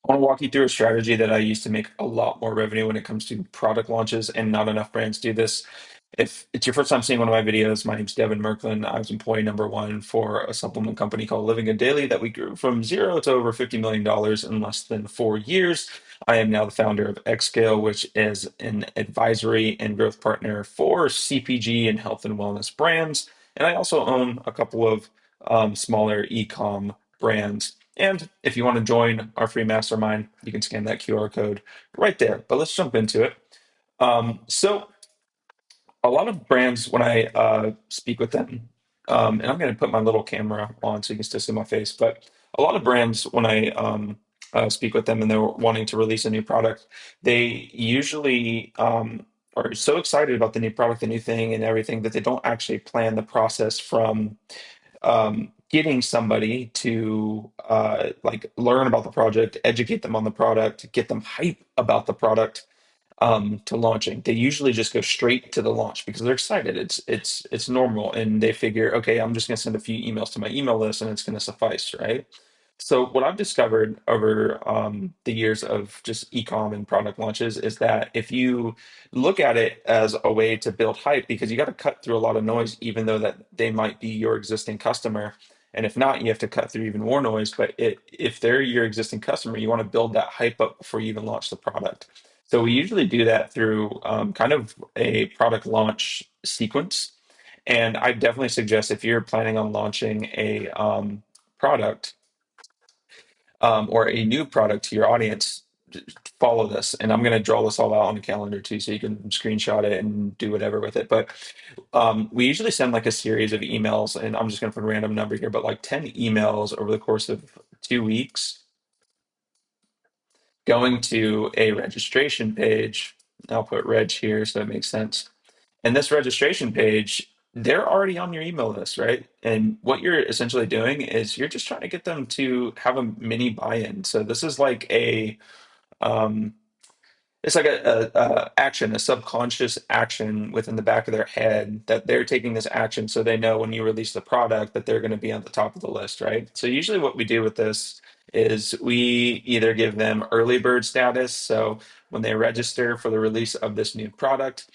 I want to walk you through a strategy that I use to make a lot more revenue when it comes to product launches, and not enough brands do this. If it's your first time seeing one of my videos, my name's Devin Merklin. I was employee number one for a supplement company called Living Good Daily that we grew from zero to over $50 million in less than 4 years. I am now the founder of Xscale, which is an advisory and growth partner for CPG and health and wellness brands. And I also own a couple of smaller e-com brands. And if you want to join our free mastermind, you can scan that QR code right there. But let's jump into it. So a lot of brands, when I speak with them, and I'm going to put my little camera on so you can still see my face, but a lot of brands, when I speak with them and they're wanting to release a new product, they usually are so excited about the new product, the new thing, and everything that they don't actually plan the process from getting somebody to like learn about the project, educate them on the product, get them hype about the product to launching. They usually just go straight to the launch because they're excited. It's normal, and they figure, okay, I'm just going to send a few emails to my email list, and it's going to suffice, right? So what I've discovered over the years of just e-com and product launches is that if you look at it as a way to build hype, because you got to cut through a lot of noise, even though that they might be your existing customer. And if not, you have to cut through even more noise. But if they're your existing customer, you want to build that hype up before you even launch the product. So we usually do that through kind of a product launch sequence. And I definitely suggest if you're planning on launching a product or a new product to your audience, follow this. And I'm going to draw this all out on a calendar too, so you can screenshot it and do whatever with it. But we usually send like a series of emails, and I'm just going to put a random number here, but like 10 emails over the course of 2 weeks going to a registration page. I'll put reg here so it makes sense. And this registration page, they're already on your email list, right? And what you're essentially doing is you're just trying to get them to have a mini buy-in. So this is like um, it's like a action, a subconscious action within the back of their head that they're taking this action so they know when you release the product that they're going to be on the top of the list, right? So usually what we do with this is we either give them early bird status. So when they register for the release of this new product,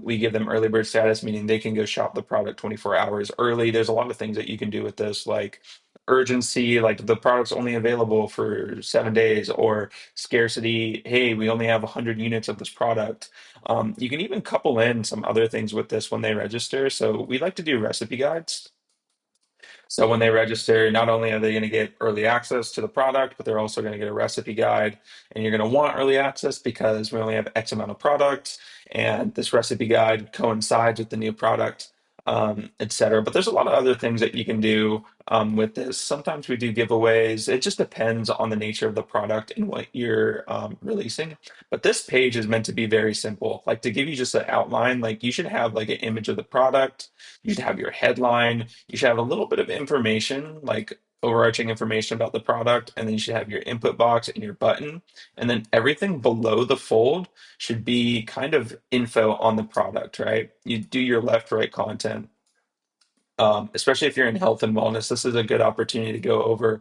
we give them early bird status, meaning they can go shop the product 24 hours early. There's a lot of things that you can do with this, like urgency, like the product's only available for 7 days, or scarcity. Hey, we only have 100 units of this product. You can even couple in some other things with this when they register. So we like to do recipe guides. So when they register, not only are they going to get early access to the product, but they're also going to get a recipe guide. And you're going to want early access because we only have X amount of products, and this recipe guide coincides with the new product, et cetera. But there's a lot of other things that you can do with this. Sometimes we do giveaways. It just depends on the nature of the product and what you're releasing. But this page is meant to be very simple. Like, to give you just an outline, like you should have like an image of the product. You should have your headline. You should have a little bit of information, like overarching information about the product, and then you should have your input box and your button. And then everything below the fold should be kind of info on the product, right? You do your left, right content. Especially if you're in health and wellness, this is a good opportunity to go over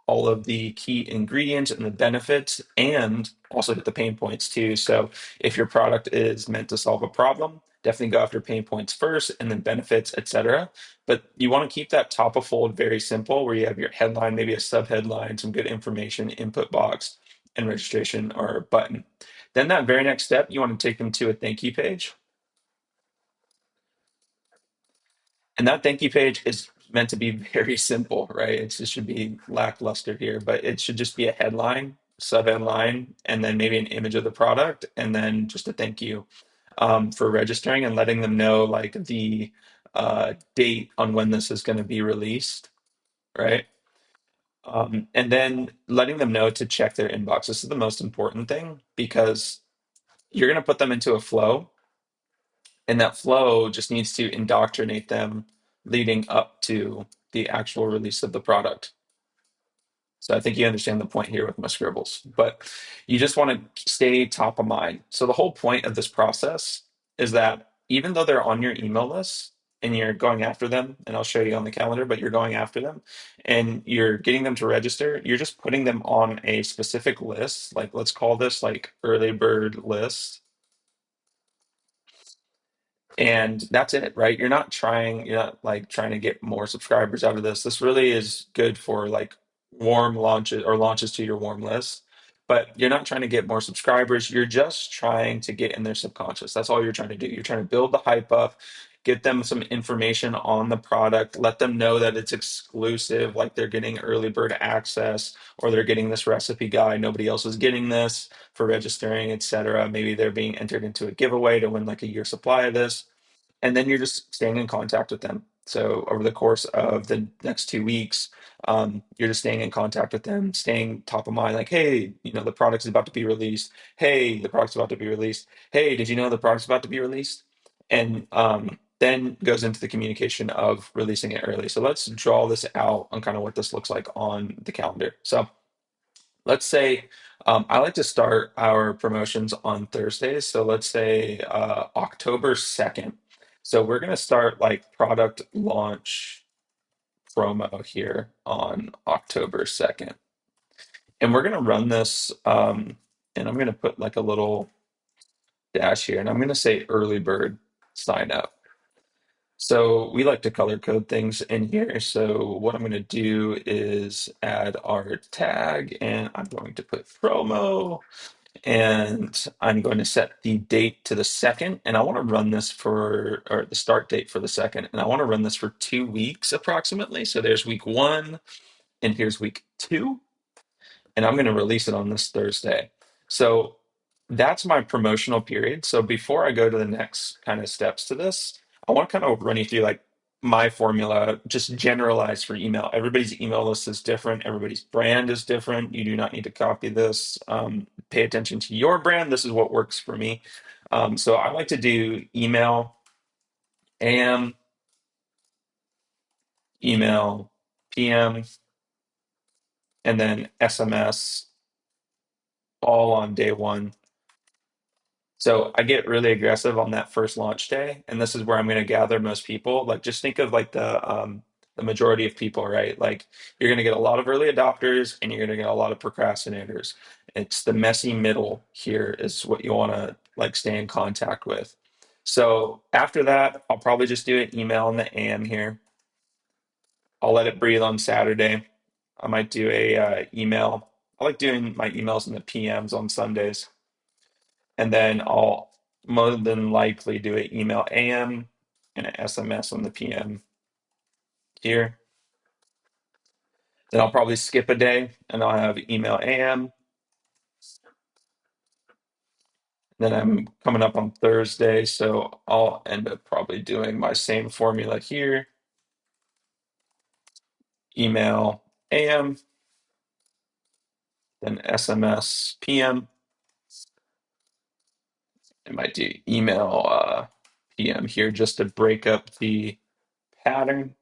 all of the key ingredients and the benefits, and also hit the pain points too. So if your product is meant to solve a problem, definitely go after pain points first and then benefits, etc. But you want to keep that top of fold very simple, where you have your headline, maybe a subheadline, some good information, input box, and registration or button. Then that very next step, you want to take them to a thank you page. And that thank you page is meant to be very simple, right? It just should be lackluster here, but it should just be a headline, sub-headline, and then maybe an image of the product, and then just a thank you for registering and letting them know like the date on when this is going to be released, right? And then letting them know to check their inbox. This is the most important thing because you're going to put them into a flow, and that flow just needs to indoctrinate them leading up to the actual release of the product. So I think you understand the point here with my scribbles, but you just want to stay top of mind. So the whole point of this process is that even though they're on your email list, and you're going after them, and I'll show you on the calendar, but you're going after them and you're getting them to register, you're just putting them on a specific list. Like let's call this like early bird list, and that's it, right? You're not like trying to get more subscribers out of this. This really is good for like warm launches or launches to your warm list, but you're not trying to get more subscribers. You're just trying to get in their subconscious. That's all you're trying to do. You're trying to build the hype up, get them some information on the product, let them know that it's exclusive, like they're getting early bird access, or they're getting this recipe guide, nobody else is getting this for registering, etc. Maybe they're being entered into a giveaway to win like a year supply of this, and then you're just staying in contact with them. So over the course of the next 2 weeks, you're just staying in contact with them, staying top of mind, like, hey, the product's about to be released. Hey, the product's about to be released. Hey, did you know the product's about to be released? And then goes into the communication of releasing it early. So let's draw this out on kind of what this looks like on the calendar. So let's say I like to start our promotions on Thursdays. So let's say October 2nd. So we're going to start like product launch promo here on October 2nd. And we're going to run this, and I'm going to put like a little dash here, and I'm going to say early bird sign up. So we like to color code things in here. So what I'm going to do is add our tag, and I'm going to put promo, and I'm going to set the date to the second, and I want to run this or the start date for the second, and I want to run this for 2 weeks approximately. So there's week one, and here's week two, and I'm going to release it on this Thursday. So that's my promotional period. So before I go to the next kind of steps to this, I want to kind of run you through like my formula, just generalized for email. Everybody's email list is different. Everybody's brand is different. You do not need to copy this. Pay attention to your brand. This is what works for me. So I like to do email, AM, email, PM, and then SMS all on day one. So I get really aggressive on that first launch day, and this is where I'm going to gather most people. Like just think of like the majority of people, right? Like you're going to get a lot of early adopters and you're going to get a lot of procrastinators. It's the messy middle here is what you want to like stay in contact with. So after that, I'll probably just do an email in the AM here. I'll let it breathe on Saturday. I might do a email. I like doing my emails in the PMs on Sundays, and then I'll more than likely do an email AM and an SMS on the PM here. Then I'll probably skip a day and I'll have email AM. Then I'm coming up on Thursday, so I'll end up probably doing my same formula here. Email AM, then SMS PM. I might do email PM here just to break up the pattern.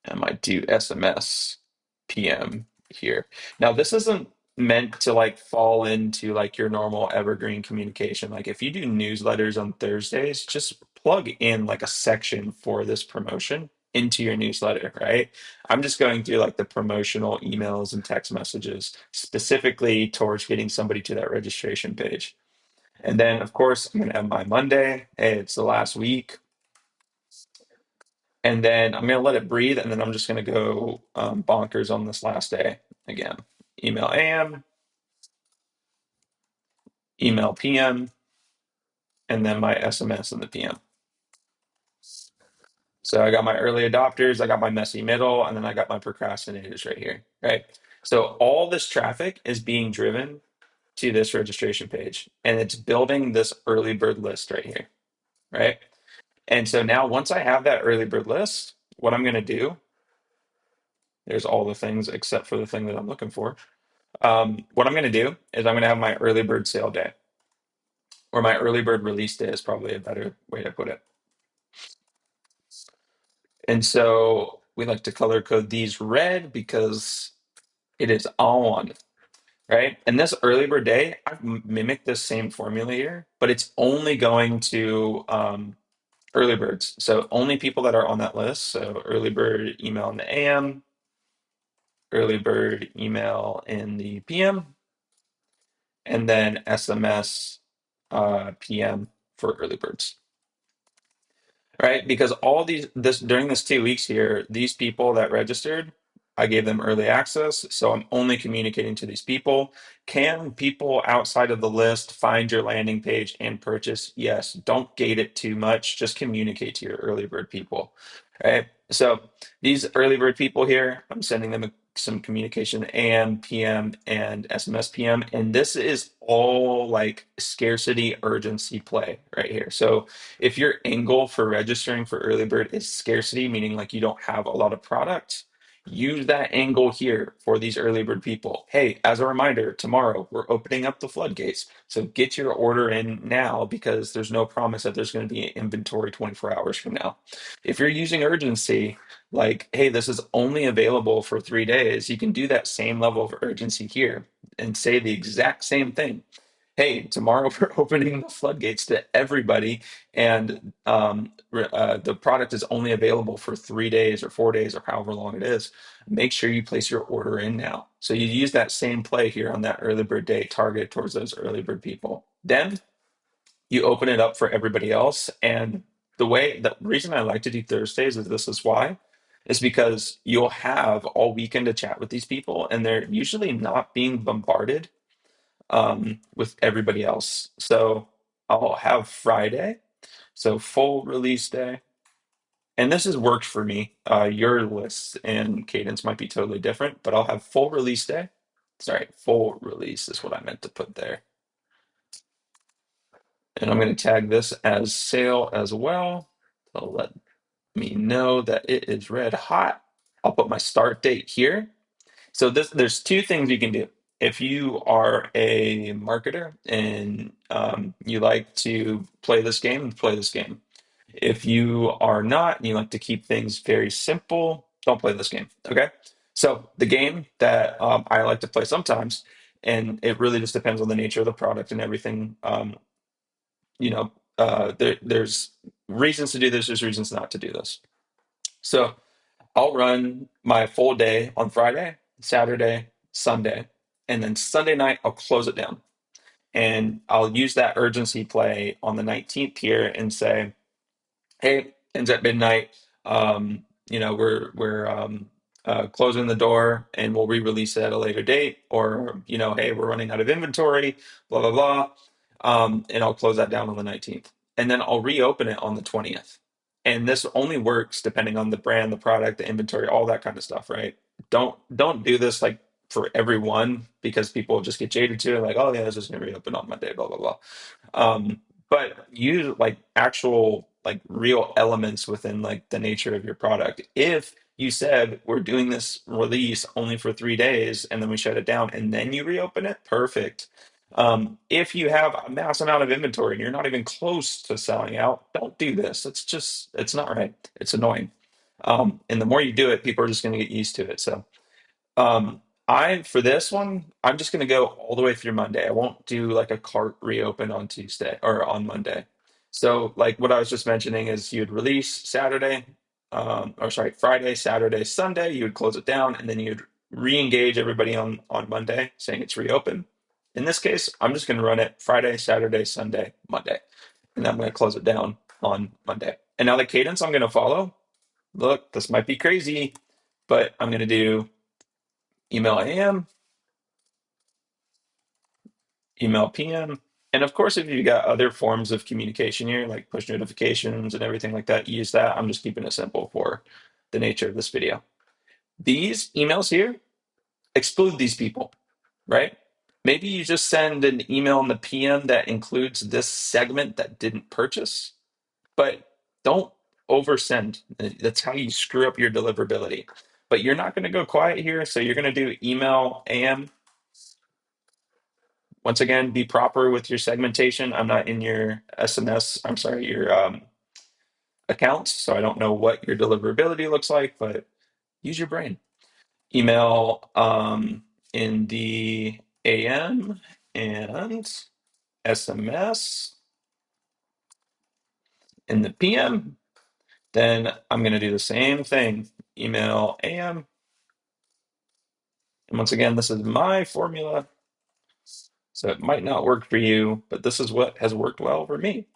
I might do SMS PM here. Now, this isn't meant to like fall into like your normal evergreen communication. Like if you do newsletters on Thursdays, just plug in like a section for this promotion into your newsletter, right? I'm just going through like the promotional emails and text messages specifically towards getting somebody to that registration page. And then, of course, I'm going to have my Monday. Hey, it's the last week. And then I'm going to let it breathe, and then I'm just going to go bonkers on this last day again. Email AM, email PM, and then my SMS in the PM. So I got my early adopters, I got my messy middle, and then I got my procrastinators right here, right? So all this traffic is being driven to this registration page, and it's building this early bird list right here, right? And so now once I have that early bird list, what I'm going to do, there's all the things except for the thing that I'm looking for. What I'm going to do is I'm going to have my early bird sale day, or my early bird release day is probably a better way to put it. And so we like to color code these red because it is on, right? And this early bird day, I've mimicked this same formula here, but it's only going to early birds. So only people that are on that list. So early bird email in the AM, early bird email in the PM, and then SMS PM for early birds. Right? Because all these this during this 2 weeks here, these people that registered, I gave them early access, so I'm only communicating to these people. Can people outside of the list find your landing page and purchase? Yes. Don't gate it too much. Just communicate to your early bird people. Right? So these early bird people here, I'm sending them some communication AM, PM, and SMS PM, and this is all like scarcity urgency play right here. So if your angle for registering for early bird is scarcity, meaning like you don't have a lot of product, use that angle here for these early bird people. Hey, as a reminder, tomorrow we're opening up the floodgates. So get your order in now because there's no promise that there's going to be inventory 24 hours from now. If you're using urgency, like, hey, this is only available for 3 days, you can do that same level of urgency here and say the exact same thing. Hey, tomorrow we're opening the floodgates to everybody, and the product is only available for 3 days or 4 days or however long it is. Make sure you place your order in now. So you use that same play here on that early bird day, targeted towards those early bird people. Then you open it up for everybody else. And the reason I like to do Thursdays is this is why, is because you'll have all weekend to chat with these people, and they're usually not being bombarded with everybody else. So I'll have Friday, so full release day. And this has worked for me. Your lists and cadence might be totally different, but I'll have full release day. Sorry, full release is what I meant to put there. And I'm going to tag this as sale as well. So let me know that it is red hot. I'll put my start date here. So there's two things you can do. If you are a marketer and you like to play this game, play this game. If you are not and you like to keep things very simple, don't play this game. Okay. So the game that I like to play sometimes, and it really just depends on the nature of the product and everything. There's reasons to do this, there's reasons not to do this. So I'll run my full day on Friday, Saturday, Sunday, and then Sunday night I'll close it down. And I'll use that urgency play on the 19th here and say, hey, ends at midnight. We're closing the door and we'll re-release it at a later date. Or, hey, we're running out of inventory, blah, blah, blah. And I'll close that down on the 19th. And then I'll reopen it on the 20th. And this only works depending on the brand, the product, the inventory, all that kind of stuff, right? Don't do this like for everyone because people just get jaded to it, like, oh yeah, this is gonna reopen on Monday, blah blah blah. But use like actual like real elements within like the nature of your product. If you said we're doing this release only for 3 days and then we shut it down and then you reopen it, perfect. If you have a mass amount of inventory and you're not even close to selling out, don't do this. It's not right. It's annoying. And the more you do it, people are just going to get used to it. So for this one, I'm just gonna go all the way through Monday. I won't do like a cart reopen on Tuesday or on Monday. So like what I was just mentioning is you'd release Saturday, or sorry, Friday, Saturday, Sunday, you would close it down, and then you'd re-engage everybody on Monday saying it's reopened. In this case, I'm just gonna run it Friday, Saturday, Sunday, Monday, and then I'm gonna close it down on Monday. And now the cadence I'm gonna follow, look, this might be crazy, but I'm gonna do email AM, email PM. And of course, if you got other forms of communication here, like push notifications and everything like that, use that. I'm just keeping it simple for the nature of this video. These emails here, exclude these people, right? Maybe you just send an email in the PM that includes this segment that didn't purchase, but don't oversend. That's how you screw up your deliverability. But you're not going to go quiet here, so you're going to do email AM. Once again, be proper with your segmentation. I'm not in your SMS, I'm sorry, your accounts, so I don't know what your deliverability looks like, but use your brain. Email in the AM and SMS In the PM, then I'm going to do the same thing. Email AM. And once again, this is my formula. So it might not work for you, but this is what has worked well for me.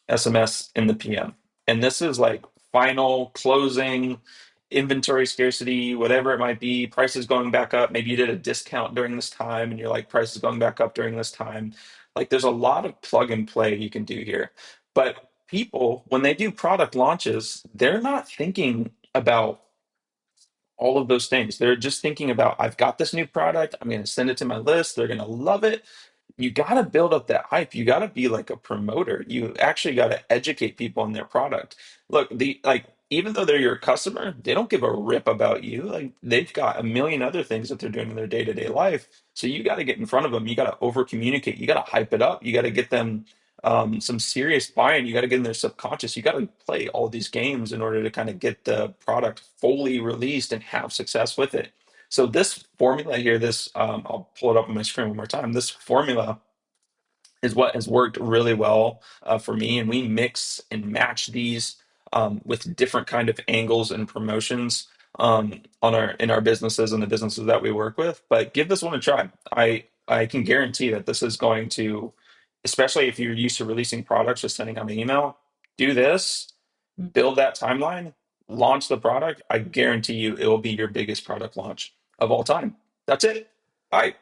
SMS in the PM. And this is like final closing, inventory scarcity, whatever it might be, prices going back up. Maybe you did a discount during this time and you're like, prices going back up during this time. Like there's a lot of plug and play you can do here. But people, when they do product launches, they're not thinking about all of those things. They're just thinking about, I've got this new product, I'm going to send it to my list, they're going to love it. You got to build up that hype. You got to be like a promoter. You actually got to educate people on their product. Look, the like even though they're your customer, they don't give a rip about you. Like they've got a million other things that they're doing in their day-to-day life. So you got to get in front of them. You got to over communicate. You got to hype it up. You got to get them some serious buy-in. You got to get in their subconscious. You got to play all these games in order to kind of get the product fully released and have success with it. So this formula here, this I'll pull it up on my screen one more time. This formula is what has worked really well for me, and we mix and match these with different kind of angles and promotions on our in our businesses and the businesses that we work with. But give this one a try. I can guarantee that this is going to, especially if you're used to releasing products, just sending out an email, do this, build that timeline, launch the product. I guarantee you it will be your biggest product launch of all time. That's it. Bye.